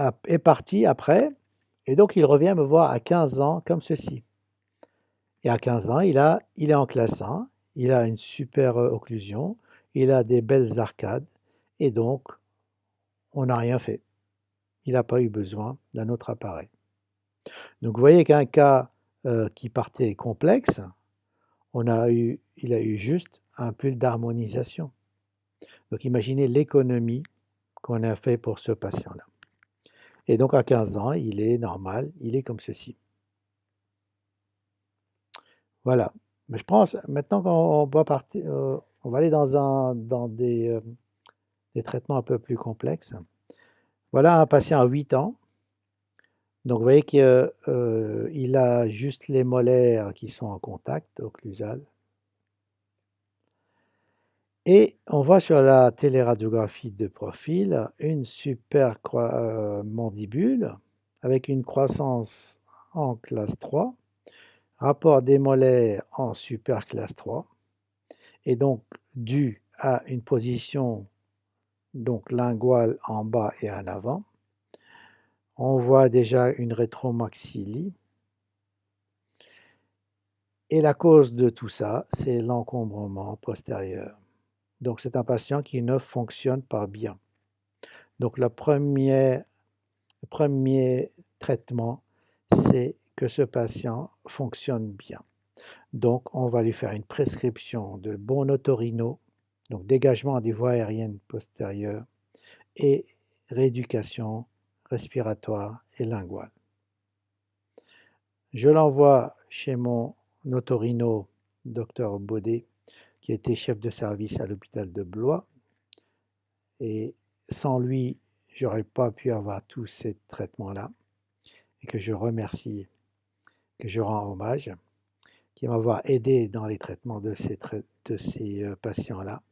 parti après, et donc il revient me voir à 15 ans comme ceci. Et à 15 ans, il est en classe 1, il a une super occlusion, il a des belles arcades, et donc on n'a rien fait. Il n'a pas eu besoin d'un autre appareil. Donc vous voyez qu'un cas qui partait complexe, il a eu juste un pull d'harmonisation. Donc imaginez l'économie qu'on a fait pour ce patient-là. Et donc à 15 ans, il est normal, il est comme ceci. Voilà. Mais je pense maintenant qu'on va partir, on va aller dans des traitements un peu plus complexes. Voilà un patient à 8 ans. Donc vous voyez qu'il a juste les molaires qui sont en contact occlusal. Et on voit sur la téléradiographie de profil une super mandibule avec une croissance en classe 3, rapport des molaires en super classe 3, et donc dû à une position donc linguale en bas et en avant. On voit déjà une rétromaxillie. Et la cause de tout ça, c'est l'encombrement postérieur. Donc c'est un patient qui ne fonctionne pas bien. Donc le premier traitement, c'est que ce patient fonctionne bien. Donc on va lui faire une prescription de bons otorhinaux, donc dégagement des voies aériennes postérieures, et rééducation respiratoire et linguale. Je l'envoie chez mon otorino, docteur Baudet, qui était chef de service à l'hôpital de Blois. Et sans lui, j'aurais pas pu avoir tous ces traitements-là. Et que je remercie, que je rends hommage, qui m'avoir aidé dans les traitements de ces patients-là.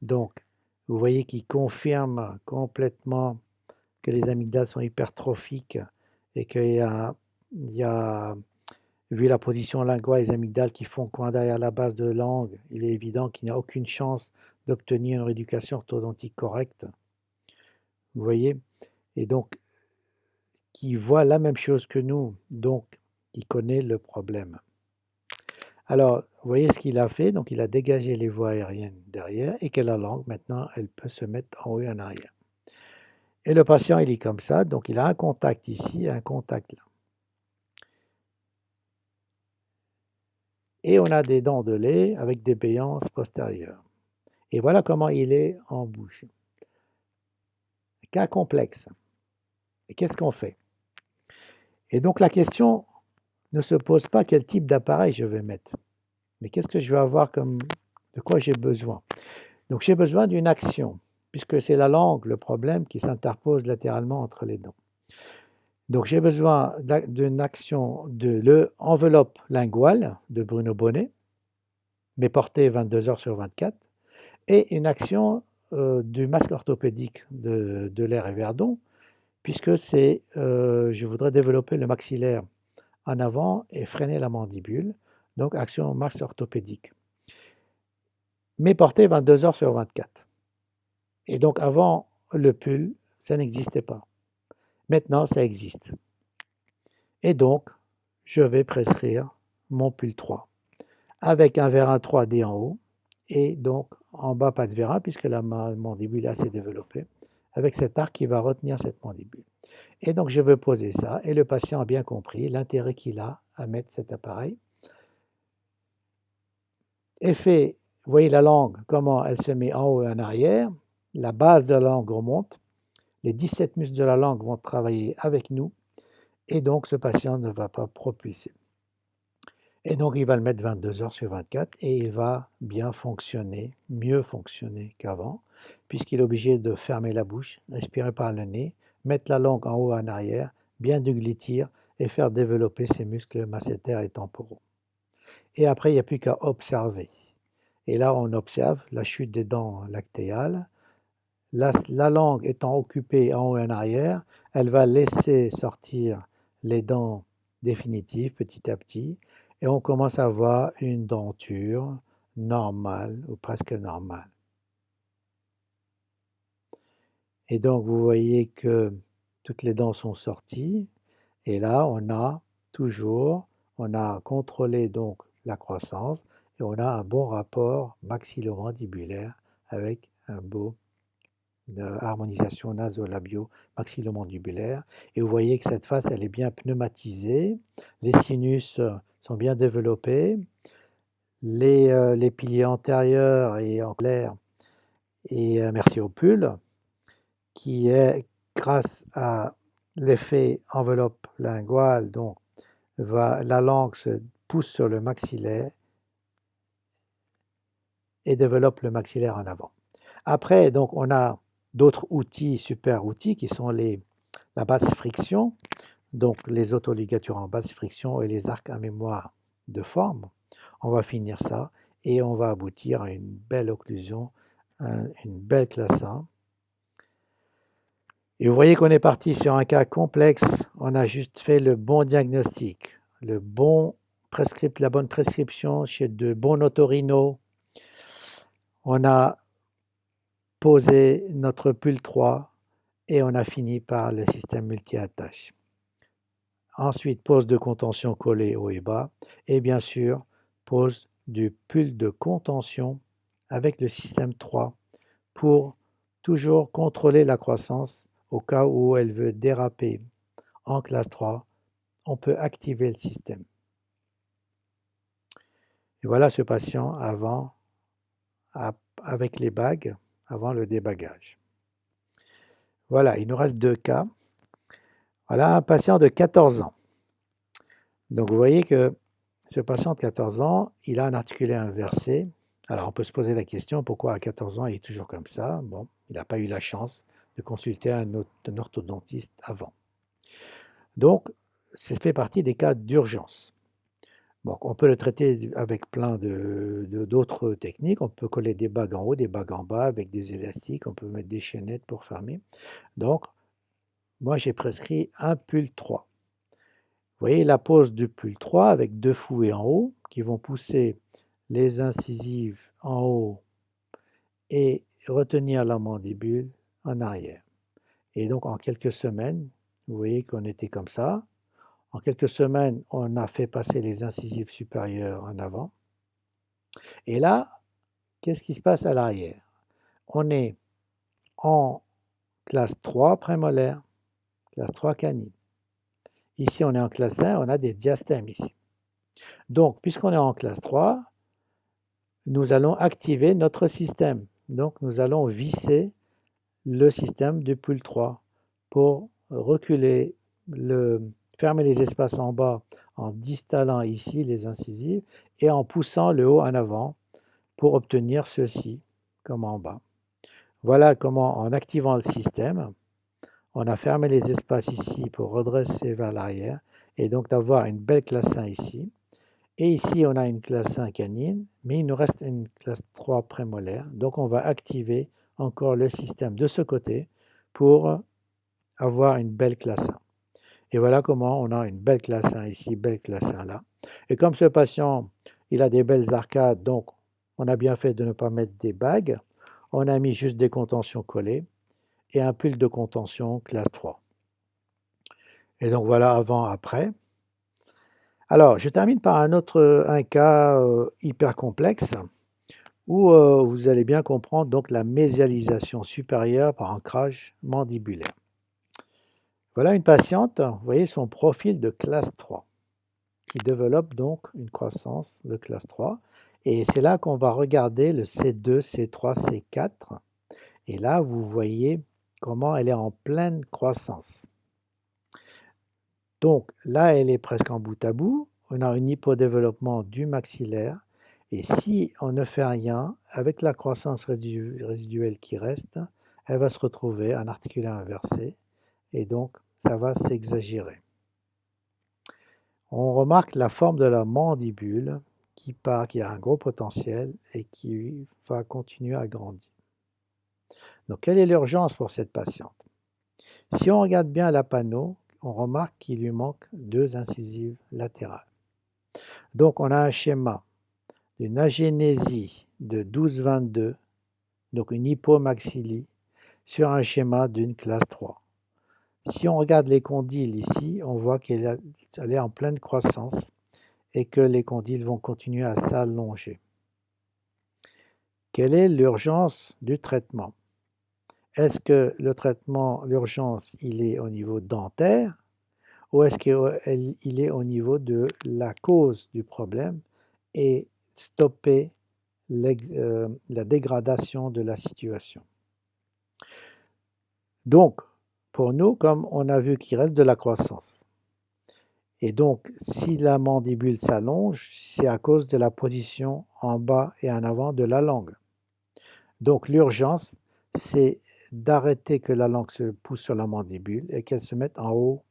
Donc, vous voyez qu'il confirme complètement que les amygdales sont hypertrophiques et qu'il y a, vu la position linguale des amygdales qui font coin derrière la base de langue, il est évident qu'il n'y a aucune chance d'obtenir une rééducation orthodontique correcte. Vous voyez? Et donc, qui voit la même chose que nous, donc qui connaît le problème. Alors, vous voyez ce qu'il a fait, donc il a dégagé les voies aériennes derrière et que la langue, maintenant, elle peut se mettre en haut et en arrière. Et le patient, il est comme ça, donc il a un contact ici et un contact là. Et on a des dents de lait avec des béances postérieures. Et voilà comment il est en bouche. Cas complexe. Et qu'est-ce qu'on fait? Et donc la question ne se pose pas quel type d'appareil je vais mettre, mais qu'est-ce que je vais avoir comme, de quoi j'ai besoin. Donc j'ai besoin d'une action, puisque c'est la langue, le problème, qui s'interpose latéralement entre les dents. Donc j'ai besoin d'une action de l'enveloppe linguale de Bruno Bonnet, mais portée 22 heures sur 24, et une action du masque orthopédique de l'air et Verdon, puisque je voudrais développer le maxillaire en avant et freiner la mandibule, donc action masque orthopédique, mais portée 22 heures sur 24. Et donc avant le pull, ça n'existait pas. Maintenant, ça existe. Et donc, je vais prescrire mon pull 3 avec un vérin 3D en haut et donc en bas pas de vérin puisque la mandibule est assez développée avec cet arc qui va retenir cette mandibule. Et donc je veux poser ça et le patient a bien compris l'intérêt qu'il a à mettre cet appareil. Effet, vous voyez la langue, comment elle se met en haut et en arrière, la base de la langue remonte, les 17 muscles de la langue vont travailler avec nous et donc ce patient ne va pas propulser. Et donc il va le mettre 22 heures sur 24 et il va bien fonctionner, mieux fonctionner qu'avant, puisqu'il est obligé de fermer la bouche, respirer par le nez, mettre la langue en haut et en arrière, bien déglutir et faire développer ses muscles masséters et temporaux. Et après, il n'y a plus qu'à observer. Et là, on observe la chute des dents lactéales. La langue étant occupée en haut et en arrière, elle va laisser sortir les dents définitives petit à petit et on commence à avoir une denture normale ou presque normale. Et donc vous voyez que toutes les dents sont sorties et là on a contrôlé donc la croissance et on a un bon rapport maxillo-mandibulaire avec un beau harmonisation naso-labio-maxillomandibulaire. Et vous voyez que cette face, elle est bien pneumatisée. Les sinus sont bien développés. Les piliers antérieurs et en clair, et merci au pull, qui est grâce à l'effet enveloppe linguale, donc la langue se pousse sur le maxillaire et développe le maxillaire en avant. Après, donc, on a d'autres outils, super outils, qui sont la basse friction, donc les autoligatures en basse friction et les arcs à mémoire de forme. On va finir ça et on va aboutir à une belle occlusion, une belle classe A. Et vous voyez qu'on est parti sur un cas complexe. On a juste fait le bon diagnostic, la bonne prescription chez de bons otorinos. On a posé notre pull 3 et on a fini par le système multi-attache. Ensuite, pose de contention collée haut et bas et bien sûr, pose du pull de contention avec le système 3 pour toujours contrôler la croissance au cas où elle veut déraper en classe 3. On peut activer le système. Et voilà ce patient avec les bagues, avant le débagage. Voilà, il nous reste 2 cas. Voilà un patient de 14 ans. Donc vous voyez que ce patient de 14 ans, il a un articulé inversé. Alors on peut se poser la question, pourquoi à 14 ans il est toujours comme ça? Bon, il n'a pas eu la chance de consulter un orthodontiste avant. Donc, ça fait partie des cas d'urgence. Bon, on peut le traiter avec plein d'autres techniques. On peut coller des bagues en haut, des bagues en bas avec des élastiques. On peut mettre des chaînettes pour fermer. Donc, moi, j'ai prescrit un pull 3. Vous voyez la pose du pull 3 avec 2 fouets en haut qui vont pousser les incisives en haut et retenir la mandibule en arrière. Et donc, en quelques semaines, vous voyez qu'on était comme ça. En quelques semaines, on a fait passer les incisives supérieures en avant. Et là, qu'est-ce qui se passe à l'arrière? On est en classe 3 prémolaire, classe 3 canine. Ici, on est en classe 1, on a des diastèmes ici. Donc, puisqu'on est en classe 3, nous allons activer notre système. Donc, nous allons visser le système du pull 3 pour reculer, fermer les espaces en bas en distallant ici les incisives et en poussant le haut en avant pour obtenir ceci, comme en bas. Voilà comment, en activant le système, on a fermé les espaces ici pour redresser vers l'arrière et donc d'avoir une belle classe 1 ici. Et ici, on a une classe 1 canine, mais il nous reste une classe 3 prémolaire. Donc, on va activer encore le système de ce côté pour avoir une belle classe 1. Et voilà comment on a une belle classe 1 ici, belle classe 1 là. Et comme ce patient, il a des belles arcades, donc on a bien fait de ne pas mettre des bagues. On a mis juste des contentions collées et un pull de contention classe 3. Et donc voilà avant, après. Alors, je termine par un cas hyper complexe où vous allez bien comprendre donc la mésialisation supérieure par ancrage mandibulaire. Voilà une patiente, vous voyez son profil de classe 3 qui développe donc une croissance de classe 3. Et c'est là qu'on va regarder le C2, C3, C4. Et là, vous voyez comment elle est en pleine croissance. Donc là, elle est presque en bout à bout. On a un hypodéveloppement du maxillaire. Et si on ne fait rien, avec la croissance résiduelle qui reste, elle va se retrouver en articulaire inversé. Et donc, ça va s'exagérer. On remarque la forme de la mandibule qui a un gros potentiel et qui va continuer à grandir. Donc, quelle est l'urgence pour cette patiente? Si on regarde bien la panneau, on remarque qu'il lui manque 2 incisives latérales. Donc, on a un schéma d'une agénésie de 12-22, donc une hypomaxillie, sur un schéma d'une classe 3. Si on regarde les condyles ici, on voit qu'elle est en pleine croissance et que les condyles vont continuer à s'allonger. Quelle est l'urgence du traitement? Est-ce que le traitement, l'urgence, il est au niveau dentaire ou est-ce qu'il est au niveau de la cause du problème et stopper la dégradation de la situation? Donc, pour nous, comme on a vu qu'il reste de la croissance, et donc si la mandibule s'allonge, c'est à cause de la position en bas et en avant de la langue. Donc l'urgence, c'est d'arrêter que la langue se pousse sur la mandibule et qu'elle se mette en haut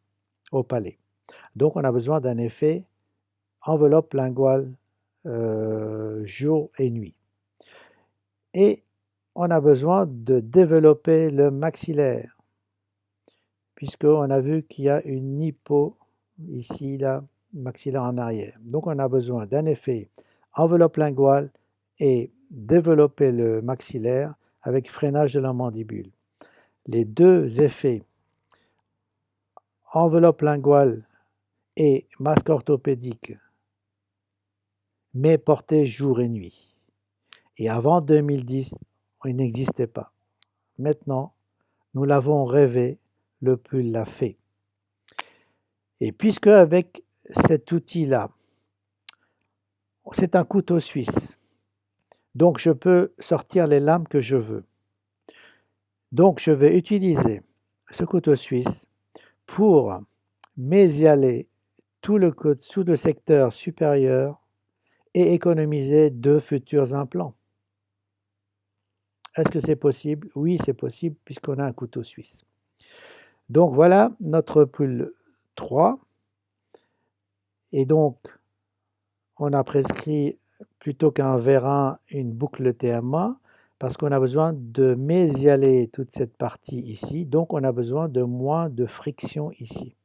au palais. Donc on a besoin d'un effet enveloppe linguale jour et nuit. Et on a besoin de développer le maxillaire, puisqu'on a vu qu'il y a une hypo, ici, là, maxillaire en arrière. Donc on a besoin d'un effet enveloppe linguale et développer le maxillaire avec freinage de la mandibule. Les deux effets, enveloppe linguale et masque orthopédique, mais portés jour et nuit. Et avant 2010, il n'existait pas. Maintenant, nous l'avons rêvé, le pull l'a fait. Et puisque avec cet outil-là, c'est un couteau suisse, donc je peux sortir les lames que je veux. Donc je vais utiliser ce couteau suisse pour mésialer tout le secteur supérieur et économiser 2 futurs implants. Est-ce que c'est possible? Oui, c'est possible puisqu'on a un couteau suisse. Donc voilà notre pull 3 et donc on a prescrit plutôt qu'un vérin une boucle TMA parce qu'on a besoin de mésialer toute cette partie ici, donc on a besoin de moins de friction ici.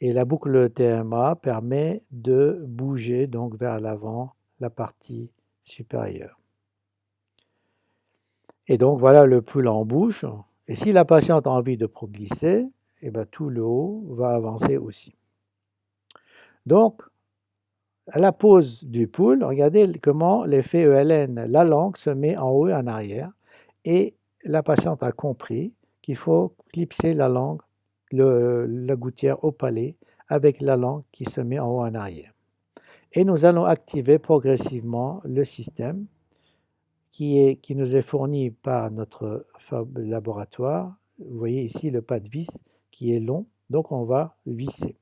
Et la boucle TMA permet de bouger donc vers l'avant la partie supérieure. Et donc voilà le pull en bouche. Et si la patiente a envie de progresser, eh ben, tout le haut va avancer aussi. Donc, à la pose du pull, regardez comment l'effet ELN, la langue se met en haut et en arrière. Et la patiente a compris qu'il faut clipser la langue, la gouttière au palais, avec la langue qui se met en haut et en arrière. Et nous allons activer progressivement le système qui nous est fourni par notre laboratoire. Vous voyez ici le pas de vis qui est long, donc on va visser.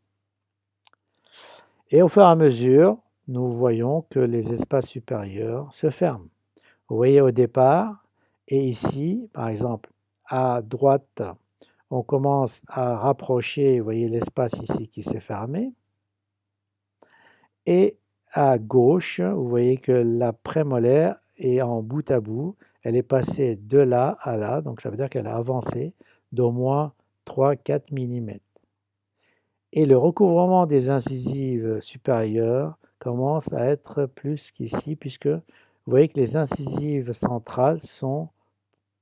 Et au fur et à mesure, nous voyons que les espaces supérieurs se ferment. Vous voyez au départ, et ici, par exemple, à droite, on commence à rapprocher, vous voyez l'espace ici qui s'est fermé. Et à gauche, vous voyez que la prémolaire est en bout à bout. Elle est passée de là à là, donc ça veut dire qu'elle a avancé d'au moins 3-4 mm. Et le recouvrement des incisives supérieures commence à être plus qu'ici, puisque vous voyez que les incisives centrales sont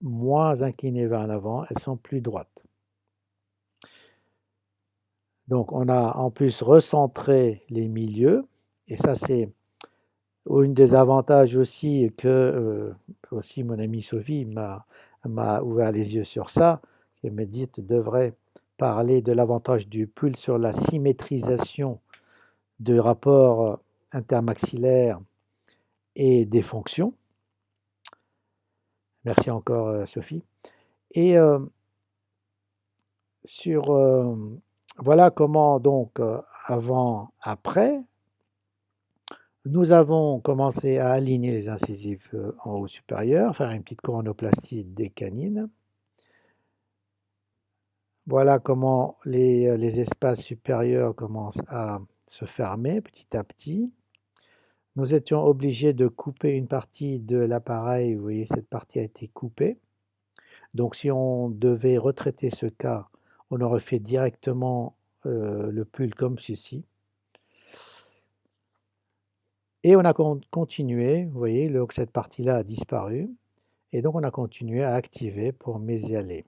moins inclinées vers l'avant, elles sont plus droites. Donc on a en plus recentré les milieux, et ça c'est un des avantages aussi que aussi mon amie Sophie m'a ouvert les yeux sur ça. Elle m'a dit tu devrais parler de l'avantage du pull sur la symétrisation de rapports intermaxillaires et des fonctions. Merci encore Sophie. Et voilà comment donc avant, après, nous avons commencé à aligner les incisives en haut supérieur, faire une petite coronoplastie des canines. Voilà comment les espaces supérieurs commencent à se fermer petit à petit. Nous étions obligés de couper une partie de l'appareil, vous voyez cette partie a été coupée. Donc si on devait retraiter ce cas, on aurait fait directement le pull comme ceci. Et on a continué, vous voyez, cette partie-là a disparu. Et donc on a continué à activer pour mésialer.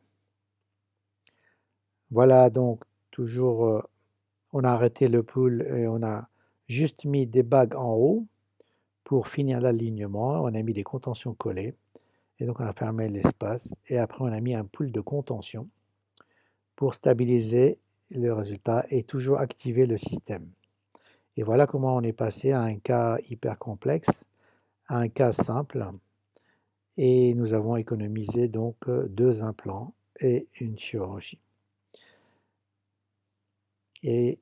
Voilà donc toujours, on a arrêté le pull et on a juste mis des bagues en haut pour finir l'alignement. On a mis des contentions collées et donc on a fermé l'espace et après on a mis un pull de contention pour stabiliser le résultat et toujours activer le système. Et voilà comment on est passé à un cas hyper complexe, à un cas simple et nous avons économisé donc 2 implants et une chirurgie. Et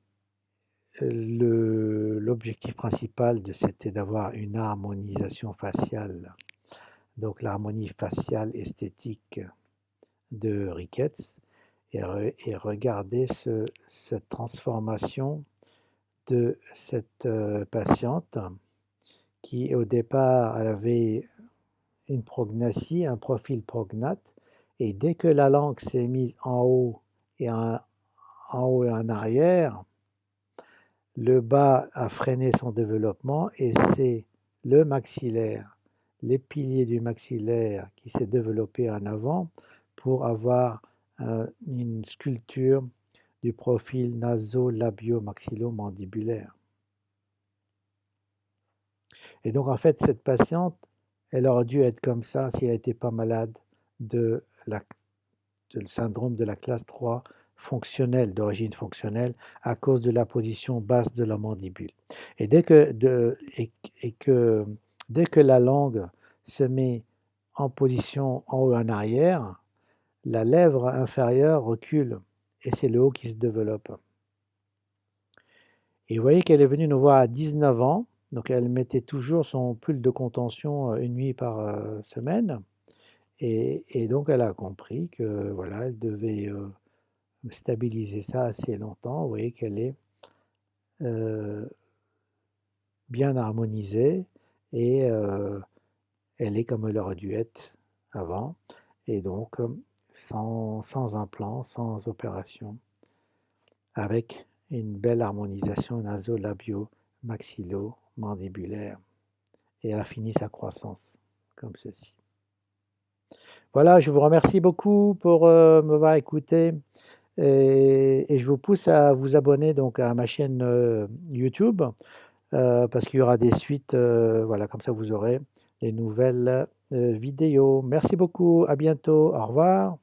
l'objectif principal c'était d'avoir une harmonisation faciale, donc l'harmonie faciale esthétique de Ricketts, et regarder cette transformation de cette patiente qui au départ elle avait une prognathie, un profil prognate, et dès que la langue s'est mise en haut et en arrière, le bas a freiné son développement et c'est le maxillaire, les piliers du maxillaire qui s'est développé en avant pour avoir une sculpture du profil naso-labio-maxillo-mandibulaire. Et donc en fait cette patiente, elle aurait dû être comme ça si elle n'était pas malade de le syndrome de la classe 3 fonctionnelle, d'origine fonctionnelle, à cause de la position basse de la mandibule. Et dès que la langue se met en position en haut et en arrière, la lèvre inférieure recule et c'est le haut qui se développe. Et vous voyez qu'elle est venue nous voir à 19 ans, donc elle mettait toujours son pull de contention, 1 nuit par, semaine et donc elle a compris que voilà, elle devait, stabiliser ça assez longtemps. Vous voyez qu'elle est, heu, bien harmonisée et elle est comme elle aurait dû être avant et donc, sans implant, sans opération, avec une belle harmonisation naso-labio-maxillo-mandibulaire et elle a fini sa croissance comme ceci. Voilà, je vous remercie beaucoup pour, m'avoir écouté et je vous pousse à vous abonner donc à ma chaîne, YouTube, parce qu'il y aura des suites, voilà, comme ça vous aurez les nouvelles, vidéos. Merci beaucoup, à bientôt, au revoir.